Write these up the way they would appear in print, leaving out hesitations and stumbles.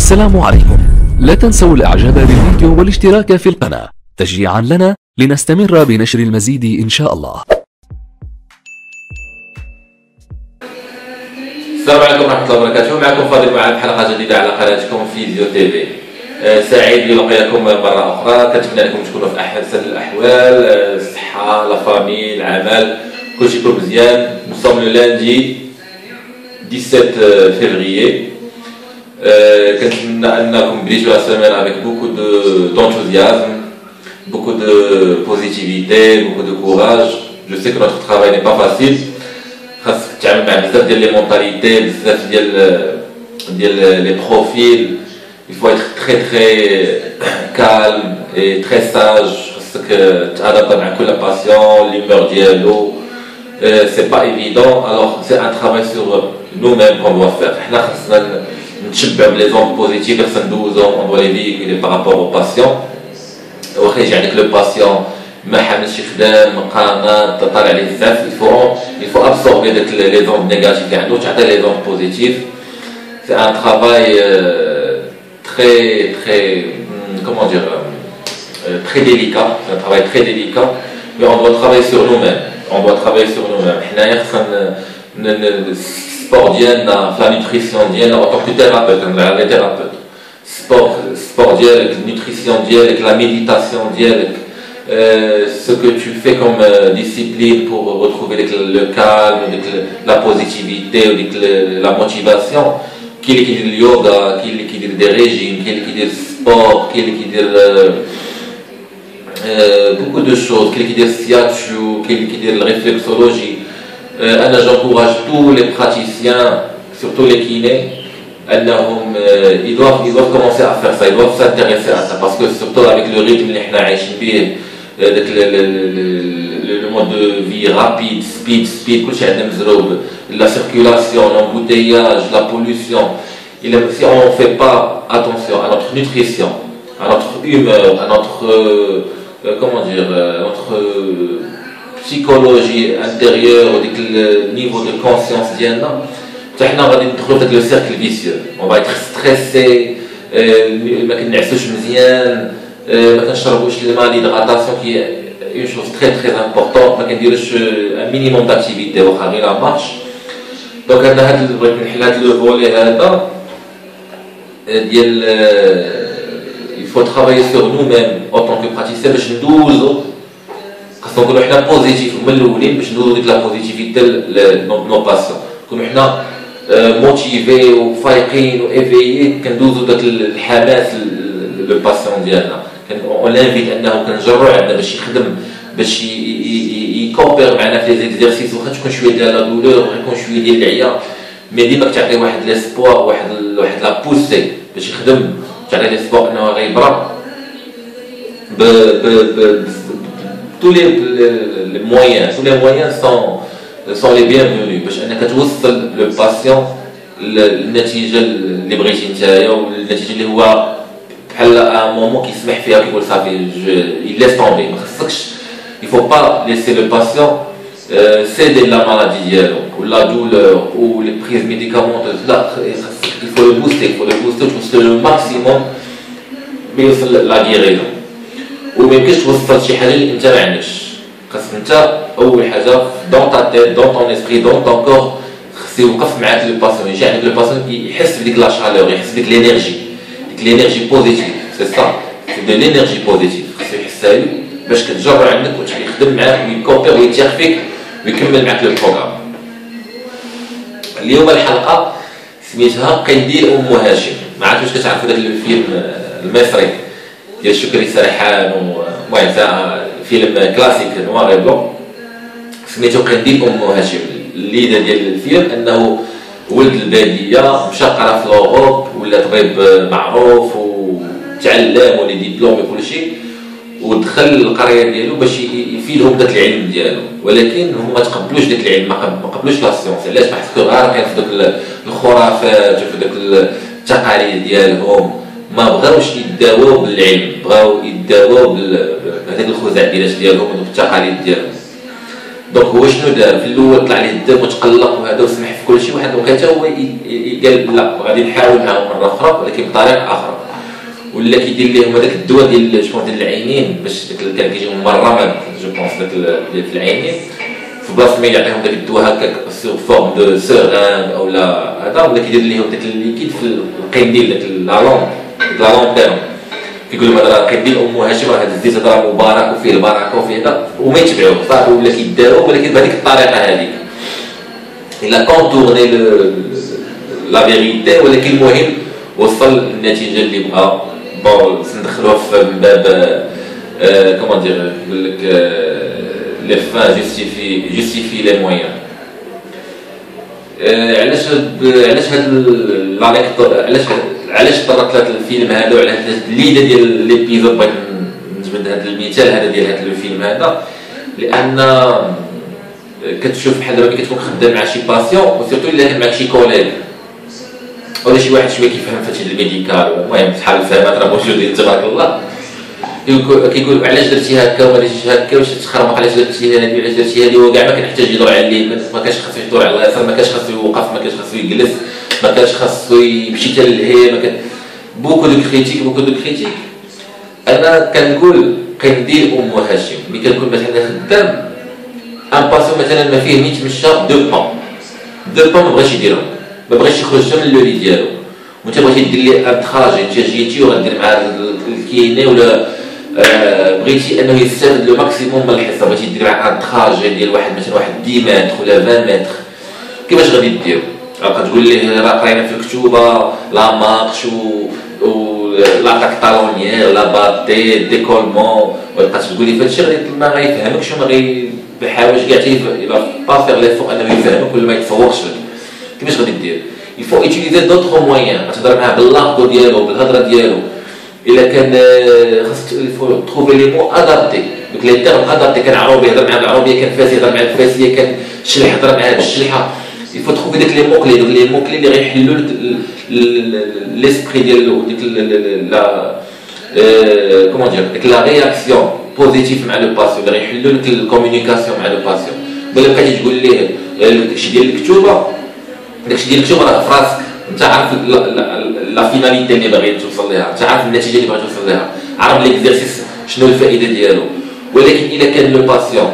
السلام عليكم. لا تنسوا الاعجاب بالفيديو والاشتراك في القناة تشجيعا لنا لنستمر بنشر المزيد ان شاء الله. السلام عليكم ورحمة الله وبركاته. معكم فاضل معاذ حلقة جديدة على قناتكم فيديو تي في. سعيد بلقياكم مرة أخرى، كنتمنى لكم تكونوا في أحسن الأحوال، الصحة، لا فامي، العمل، كلشي يكون مزيان. Nous sommes le lundi 17 février. كنتمنى أنكم بديتوا لا سيمين avec beaucoup d'enthousiasme, beaucoup de positivité, beaucoup de courage. Je sais que notre travail n'est pas facile. خاصك تتعامل مع بزاف ديال لي مونطاليتي، بزاف ديال لي بروفيل. Il faut être très calme et très sage. خاصك تادابط مع كل باسيون، l'humeur ديالو. C'est pas évident. Alors c'est un travail sur nous-mêmes qu'on doit faire. حنا خاصنا نتشبعوا بلي زون بوزيتيف، خاصنا ندوزهم، on doit les véhiculer par rapport au patient. واخا يجي عندك لو باسيون ما حاملش يخدم قانط طالع عليه بزاف، il faut absorber داك لي زون نيجاتيف اللي عنده وتعطي لي زون بوزيتيف. C'est un travail comment dire, très délicat. C'est un travail très délicat, mais on doit travailler sur nous-mêmes. حنايا خصنا السبور ديالنا، لا نوتريسيون ديالنا en tant que thérapeute، لي thérapeute. sport ديالك، nutrition ديالك، la méditation ديالك. Ce que tu fais comme discipline pour retrouver le calme, la positivité, la motivation. Qui est qui dit le yoga, qui dit des régimes, qui dit le sport, qui dit beaucoup de choses, qui dit le shiatsu, qui dit la réflexologie. J'encourage tous les praticiens, surtout les kinés, ils doivent commencer à faire ça, ils doivent s'intéresser à ça, parce que surtout avec le rythme le mode de vie rapide, speed, la circulation, l'embouteillage, la pollution. Si on ne fait pas attention à notre nutrition, à notre humeur, à notre notre psychologie intérieure, le niveau de conscience ديالنا، حنا غادي ندخلوا في le cercle vicieux. On va être stressé، ما كنعسوش مزيان، ما كنشربوش الماء، l'hydratation qui est une chose très importante. ما كنديروش un minimum d'activité واخا غير la marche. دونك انا بغيت نحل هاد لو فولي هذا ديال il faut travailler sur nous-mêmes en tant que praticien باش ندوزو، خاصنا نكونوا حنا بوزيتيف من الاولين باش ندوزو ديك لا بوزيتيفيتي نو باسيون، نكونوا حنا موتيفي وفايقين وايفيي، كندوزو داك الحماس لو باسيون ديالنا. on l'invite انه كنجرو عندنا باش يخدم، باش يكوبير معنا في لي زيكزيرسيس، واخا تكون شويه ديال لا دولور، يكون شويه ديال العيا، مي ديما كتعطي واحد ليسبوار، واحد لا بوسي باش يخدم، تعطي ليسبوار انه غيبرا tous les moyens sont les bienvenus باش انك توصل لو باسيون النتيجه اللي بغيتي نتايا، والنتيجه اللي هو بحال ان مومون كيسمح فيها كيقول صافي il laisse tomber. ما خصكش، il faut pas laisser le patient céder la maladie ديالو ou la douleur ou les prises médicamenteuses. لا، il faut le booster le maximum بيوصل لا guérison. وما يمكنش توصل شي حاجه اللي انت ما عندكش. خاصك انت اول حاجه دون تا تيت، دون طون اسبري، دون طون كور، خص يوقف معاك لو باسيون، يجي عندك لو باسيون يحس بديك لا شالور، يحس بديك لينيرجي، l'énergie positive. C'est ça, c'est de l'énergie positive. خاصو يحسها لك باش كتجرب عندك ويخدم معاك ويكوبير ويتيح فيك ويكمل معاك البروغرام. اليوم الحلقه سميتها قنديل ام هاشم. ما عرفتش واش كتعرفوا داك الفيلم المصري ديال شكري سرحان، المهم فيلم كلاسيك نوار اي بلون، سميتو قنديل ام هاشم. الليده ديال الفيلم انه ولد الباديه، مشى قرا في لوروب، ولا طبيب معروف وتعلم ولي ديبلوم وكلشي، ودخل القريه ديالو باش يفيدهم بداك العلم ديالو، ولكن هما ما تقبلوش داك العلم، ما قبلوش لا سيونس. علاش؟ بحيث غارقين في داك الخرافات وفي داك التقاليد ديالهم، ما بغاوش يداووا بالعلم، بغاو يداووا بهذاك الخزعبلات ديالهم ودوك التقاليد ديالهم. دونك هو شنو دار في الاول؟ طلع ليه الدم وتقلق وهذا وسمح في كل شيء. واحد الوقيته هو قال لا غادي نحاول معاهم مره اخرى ولكن بطريقه اخرى، ولا كيدير لهم هذاك الدواء ديال شكون ديال العينين باش داك كان كيجيهم مرمد جو بونس داك في العينين، في بلاصه ما يعطيهم داك الدواء هكاك سور فورم دو سيرانغ او لا هذا، ولا كيدير لهم داك الليكيد في القنديل داك لا لونتيرن، كيقول لهم هذا قنديل ام هاشم راه هذا الزيت هذا مبارك وفيه البركه وفيه هذا، وما يتبعوه صافي ولا كيداو ولكن بهذيك الطريقه هذيك الا كونتورني لا فيريتي، ولكن المهم وصل للنتيجه اللي بغا. بون ندخلوها في باب كومون دير يقول لك لي فان جوستيفي لي مويان. علاش هاد علاش طرقت لهاد الفيلم هذا وعلى هاد الليده ديال ليبيزود بغيت نجبد هاد المثال هذا ديال هاد الفيلم هذا؟ لان كتشوف بحال دابا كتكون خدام مع شي باسيون وسيرتو الا كان معك شي كوليغ ولا شي واحد شويه كيفهم في هادشي الميديكال، المهم شحال الفهمات راه موجودين تبارك الله، كيقول علاش درتي هكا وما درتيش هكا، واش تخرمق علاش درتي هادي علاش درتي هادي، هو كاع ما كنحتاج يدور على اليمين، ما كانش خاصو يدور على اليسار، ما كانش خاصو يوقف، ما كانش خاصو يجلس، ما كانش خاصو يمشي حتى للهي، ما كان بوكو دو كريتيك. انا كنقول قنديل ام هاشم ملي كنكون مثلا خدام ان باسيون مثلا ما فيه يتمشى دو با ما بغاش يديرهم، ما بغاش يخرج من اللولي ديالو، وانت بغيتي دير ليه ان تراجي، انت جيتي وغدير معاه الكيني ولا بغيتي انه يستافد لو ماكسيموم من الحصه، بغيتي دير معاه ان تراجي ديال واحد مثلا 10 متر ولا 20 متر، كيفاش غادي دير؟ غادي تقول ليه راه قرينا في الكتوبه لا مارش و لاطاك طالونيير لا باتي ديكولمون، وتبقى تقول لي فهادشي غادي ما غيفهمكش وما بيحاولش كاع يبقى با فيغ لي فوق انه يفهمك ولا ما يتفوقش لك. كيفاش غادي دير؟ يفو ايتيليزي دوطخ مويان، تهضر معاه باللاغو ديالو بالهضره ديالو، الا كان خاصك يفو تروفي لي مو ادابتي، دوك لي تيرم ادابتي، كان عربي يهضر معاه بالعربيه، كان فارسي يهضر معاه بالفارسيه، كان شلح يهضر معاه بالشلحه، يفو تروفي داك لي موكلي، دوك لي موكلي اللي غيحلوا لك ليسبري ديالو، ديك لا كومون دير ديك لا رياكسيون بوزيتيف مع لو باسيون، اللي غيحلوا لك الكومونيكاسيون مع لو باسيون. بلا بقيتي تقول ليه داكشي ديال الكتوبه، داكشي ديال الكتوبه راه في راسك، انت عارف لا فيناليتي اللي باغي توصل ليها، انت عارف النتيجه اللي باغي توصل ليها، عارف ليكزيرسيس شنو الفائده ديالو. ولكن الا كان لو باسيون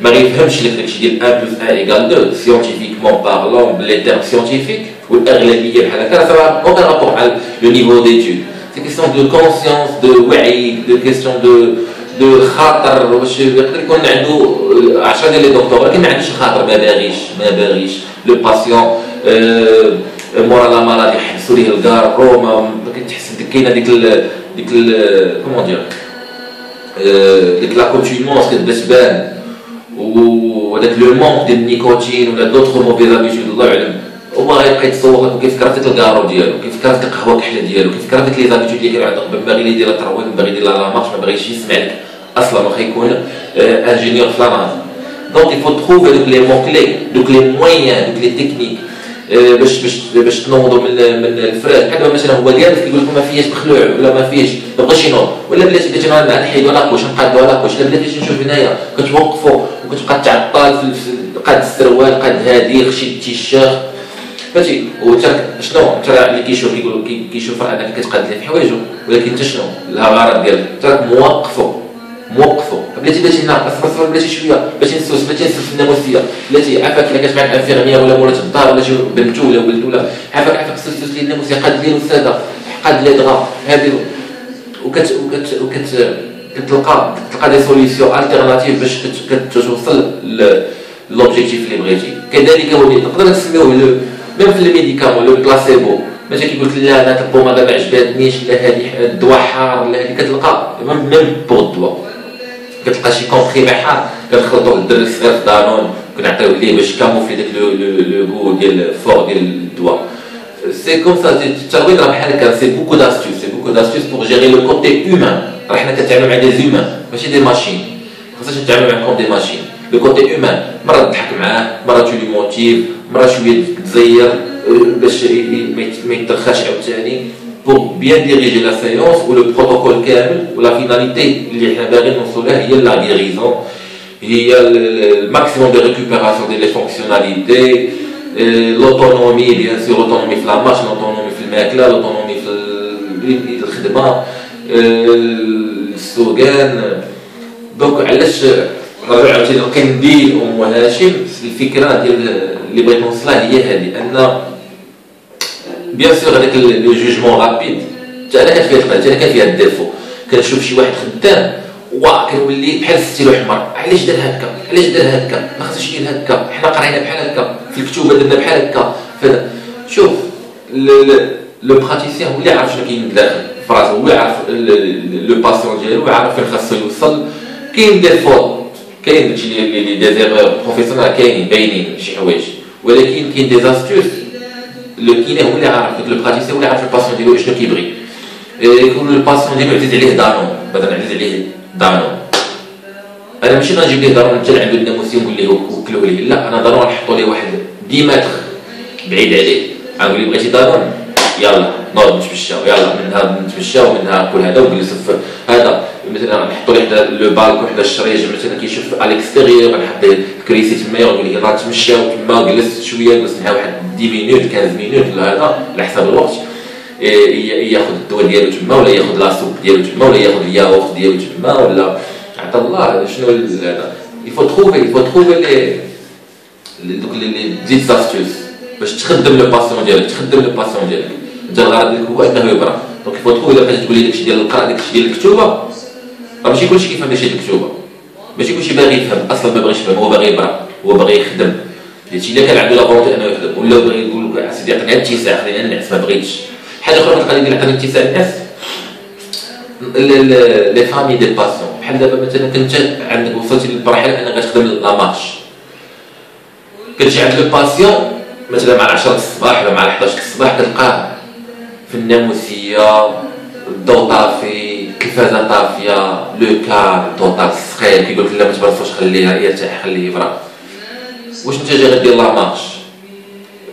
ما غيفهمش لك داكشي ديال 1 + 1 = 2 سيونتيفيكمون بارلون بلي تيرم سيونتيفيك، والاغلبيه بحال هكا راه سا اون رابور مع لو نيفو ديتود، سي كيسيون دو كونسيونس دو وعي، دو كيسيون دو خاطر، واش يقدر يكون عنده 10 ديال لي دكتور ولكن ما عندوش الخاطر، ما باغيش لو باسيون مورا لا مالادي يحبسوا ليه الكارو، ما كتحس كاينه ديك كومون دير ديك لا كونتينمونس كتبان، وداك لو مونك ديال النيكوتين ولا دوطخ موفيز ابيتود الله يعلم، هو غيبقى يتصور لك وكيفكر في الكارو ديالو، كيفكر في القهوه كحله ديالو، كيفكر في لي زابيتود اللي كانوا عنده باغي لي يدير الترويض، باغي يدير لا مارش، ما باغيش يسمع لك اصلا، واخا يكون انجينيور في لاناز. دونك يفو تروفي دوك لي مون كلي، دوك لي مويان، دوك لي تكنيك باش تنوضوا من الفراغ. بحال مثلا هو جالس كيقول لكم ما فيهاش بخلوع ولا ما فيهاش ما بغاش ينوض، ولا بلاتي بلاتي نحيدوا لاكوش نقادوا لاكوش، لا بلاتي نشوف هنايا كتوقفوا وكتبقى تعطل في قاد السروال، قاد هادي خشي التيشيرت فهمتي، وتا شنو انت اللي كيشوف كيشوف راه انك كتقاد ليه في حوايجو، ولكن انت شنو الغرض ديالك؟ انت موقفو بلاتي هنا اصبر بلاتي شويه بلاتي نسوس في الناموسيه، بلاتي عافاك الا كتسمع الانفيرميير ولا مولات الدار ولا شي بنتو ولا ولد ولا عافاك خصك تسوس لي الناموسيه، قاد لي الاستاذه قاد لي دغا هذه، كتلقى دي سوليسيون التيرناتيف باش توصل لوبجيكتيف اللي بغيتي. كذلك هو نقدر نسميوه ميم في الميديكامون لو بلاسيبو، ماشي كيقول لك لا انا البوماده ما عجباتنيش، لا هذه الدواء حار، لا هذه كتلقى ميم بوغ الدواء كتلقى شي كومبريمي حار كنخلطوه للدري الصغير في دانون كنعطيوه ليه باش كاموفلي داك لو غو ديال فور ديال الدواء. سي كوم سا الترويض راه بحال هكا، سي بوكو داستيوس بوغ جيري لو كوتي هيومان. راه حنا كنتعاملوا مع دي زيومان ماشي دي ماشين، خاصناش نتعاملوا معاهم دي ماشين. لو كوتي هيومان مرة تضحك معاه، مرة تولي موتيف، مرة شوية تزير باش ما يترخاش عاوتاني pour bien diriger la séance ou le protocole كامل ولا finalité اللي حنا باغيين نوصلوا لها هي لا غيريزون هي الماكسيموم دو ريكوبيراسيون ديال لي فونكسيوناليتي، لوتونومي بيان سور، لوتونومي في لاماش، لوتونومي في الماكله، لوتونومي في الخدمه، السوقان. دونك علاش رجع عاوتاني كندير ام هاشم الفكره ديال اللي بغيت نوصلها هي هذه، ان بيان سور هذاك لو جوجمون رابيد حتى انا كانت فيها القلق، حتى انا كان فيها الديفو. كنشوف شي واحد خدام كنولي بحال ستيلو حمر، علاش دار هكا، علاش دار هكا، ما خصوش يدير هكا، حنا قرينا بحال هكا في الكتوبه درنا بحال هكا. شوف لو براتيسيان هو اللي عارف شنو كاين داخل في راسو، هو يعرف لو باسيون ديالو، يعرف فين خاصو يوصل. كاين دي فوت، كاين داكشي اللي دي زيغور بروفيسيونال كاينين باينين شي حوايج، ولكن كاين دي زاستوس لو كاين هو اللي عارف، داك لو براتيسيان هو اللي عارف الباسيون ديالو شنو كيبغي. يكون الباسيون ديالو عزيز عليه دانون، مثلا عزيز عليه دانون، انا ماشي غنجيب ليه دانون حتى عنده الناموسي ونقول ليه وكلوه ليه، لا انا دانون نحطو ليه واحد 10 متر بعيد عليه، غنقول ليه بغيتي دانون يلا نوض نتمشاو، يلا منها نتمشاو ومنها كل هذا ونجلس في هذا. مثلا نحطو ليه حدا لو بالك حدا الشريج مثلا كيشوف على الاكستيريور، غنحط ليه الكريسي تما ونقول ليه يلا نتمشاو تما، جلس شويه، جلس معاه واحد 10 مينوت 15 مينوت ولا هذا على حساب الوقت، ياخذ الدواء ديالو تما، ولا ياخذ لاصوب ديالو تما، ولا ياخذ الياغورت ديالو تما، ولا عطا الله شنو هذا. يفو تروفي دوك لي زيت زاستوس باش تخدم لو باسيون ديالك، انت الغرض ديالك هو انه يبرا. دونك يفو تروفي، الا بغيتي تقول لي داكشي ديال القراءه، داكشي ديال الكتوبه، راه ماشي كلشي كيفهم داكشي ديال الكتوبه، ماشي كلشي باغي يفهم اصلا، ما باغيش يفهم، هو باغي يبرا، هو باغي يخدم. داكشي الا كان عنده لا فونتي انه يخدم، ولا بغى يقول لك سيدي عطيني اتساع خلينا نعس، ما بغيتش. حاجه اخرى تقدر دير عطيني اتساع نعس، لي فامي دي باسيون. بحال دابا مثلا كنت عندك وصلتي للمرحله انك غتخدم لا مارش، كتجي عند لو باسيون مثلا مع 10 الصباح ولا مع 11 الصباح، كتلقاه في الناموسيه، الضوء طافي، التلفازه طافيه، لو كار الضوء الصغير، كيقول لك لا ما تبرفوش، خليه يرتاح، خليه يبرا. واش انت جاي غدير لا مارش؟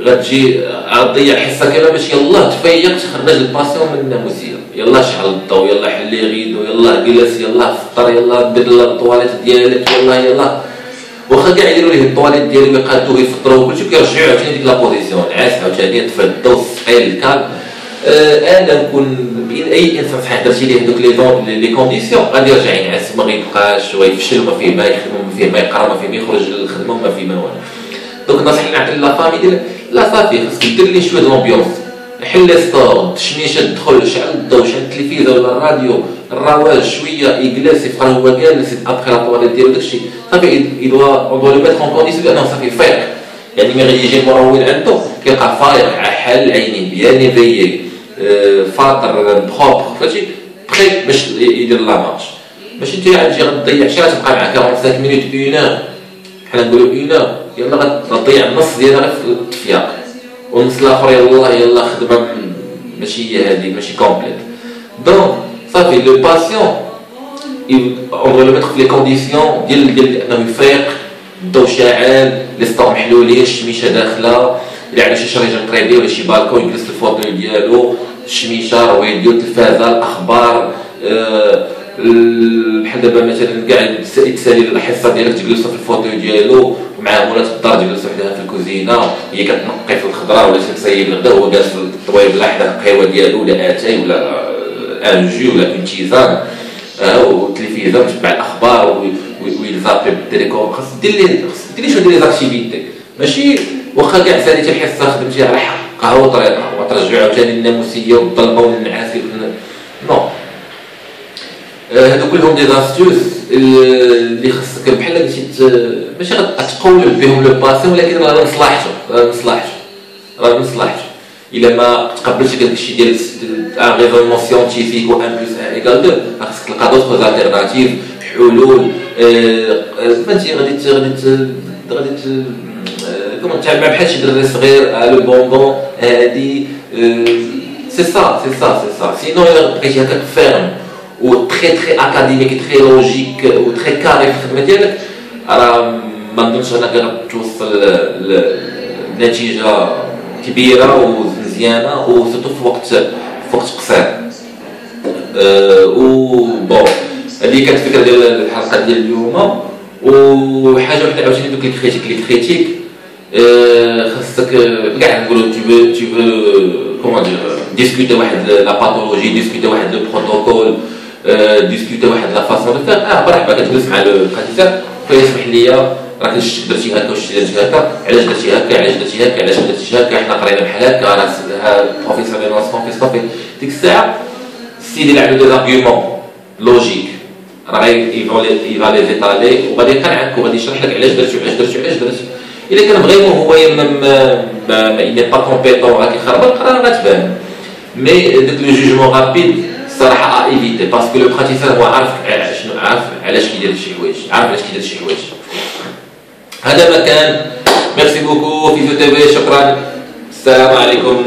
غتجي غتضيع حصه كامله باش يلاه تفيق تخرج الباسيون من الناموسيه، يلاه شعل الضوء، يلاه حل غيدو، يلاه جلس، يلاه فطر، يلاه دير الطواليت ديالك، يلاه واخا كاع يديروا ليه الطواليت ديالو ويقادوه يفطروا وكلشي، كيرجعوا عاوتاني ديك لابوزيسيون نعاس، عاوتاني طفى الضوء الثقيل الكال. انا نكون بين اي انسان صحيح درتي ليه دوك لي كونديسيون غادي يرجع ينعس، ما غيبقاش ويفشل، وما فيه ما يخدم، وما فيه ما يقرا، وما فيه ما يخرج للخدمه، وما فيه ما والو. دونك النصيحه اللي نعطي لا فامي ديال لا صافي، خاصك دير ليه شويه لومبيونس، حل لي ستور، الشميشه تدخل، شعل الضوء، شعل التلفزه ولا الراديو، الرواج شويه يجلس يفطر هو جالس، ابخي لا طواليت ديالو داكشي صافي، اون دو لو ميتر اون كونديسيون بانه صافي فايق. يعني ملي غادي يجي المروض عنده كيلقى فايق، حال العينين بيان ايفيي، فاطر بروبر، فهمتي بخي باش يدير لا مارش. ماشي انت غادي غتضيع شي، غتبقى معاه 45 مينوت 1 اور، حنا نقولوا 1 اور، يلا غتضيع النص ديالها غير في التفياق، والنص الاخر يلا خدمه ماشي هي هذه، ماشي كومبليت. دونك صافي لو باسيون اون دو لو ميتر في لي كونديسيون ديال انه يفيق، الضوء شاعل، لي ستور محلولين، الشميشه داخله، الا عنده شي شريجه قريبيه ولا شي بالكون يجلس في الفوطوي ديالو، الشميشه رويديو، التلفازه، الاخبار، بحال دابا مثلا كاع يتسالي الحصه ديالك تجلسوا في الفوطوي ديالو، ومع مولات الدار تجلسوا حداها في الكوزينه، هي كتنقي في الخضره ولا شي تصيب الغدا، هو جالس في الطويب لا حدا القهوه ديالو ولا اتاي ولا ان جو ولا اون تيزان، والتلفزيون تبع الاخبار ويلزابي بالتليكوم. خاص دير لي شويه ديال لي زاكتيفيتي، ماشي واخا كاع ساليتي الحصه خدمتي على حق قهوه وطريقه وترجعوا عاوتاني الناموسيه والظلمه والنعاس نو. هادو كلهم دي زاستوس اللي خاصك بحال قلتي ماشي غتقولب بهم لو باسي، ولكن راه مصلحته الا ما تقبلتش داك الشيء ديال ان ريزونمون سيونتيفيك و 1 + 1 = 2، خاصك تلقى دوطخ زالتيرناتيف، حلول. فهمتي غادي كومون تعمل بحال شي دري صغير لو بونبون هادي، سي سا سينو الا بقيتي هكاك فيرم و تري اكاديميك، تري لوجيك و تري كاري في الخدمه ديالك، راه ما نظنش انك غتوصل لنتيجه كبيره ومزيانه، وسورتو في وقت قصير. و بون هذه كانت الفكره ديال الحلقه ديال اليوم، وحاجه وحده عاوتاني دوك لي كريتيك خاصك كاع نقولوا tu veux comment dire discuter واحد لا باثولوجي discuter واحد لو بروتوكول discuter واحد لا فاسون دو فير مرحبا كتجلس مع البراتيسيان فيسمح لي راك درتي هكا واش درتي هكا علاش درتي هكا علاش درتي هكا علاش درتي هكا حنا قرينا بحال هكا راه بروفيسيونيل صافي ديك الساعه السيد اللي عنده دي زارغيومون لوجيك راه يفالي ديتالي وغادي يقنعك وغادي يشرح لك علاش درتي وعلاش درتي وعلاش درتي. الا كان فريمون هو ما ني با كومبيتون راه كيخربق راه غتبان. مي داك لو جوجمون رابيد الصراحه ايفيتي باسكو لو براتيسيان هو عارف شنو عارف علاش كيدير شي حوايج عارف علاش كيدير شي حوايج. هذا ما كان. ميرسي بوكو فيزيو تي في. شكرا. السلام عليكم.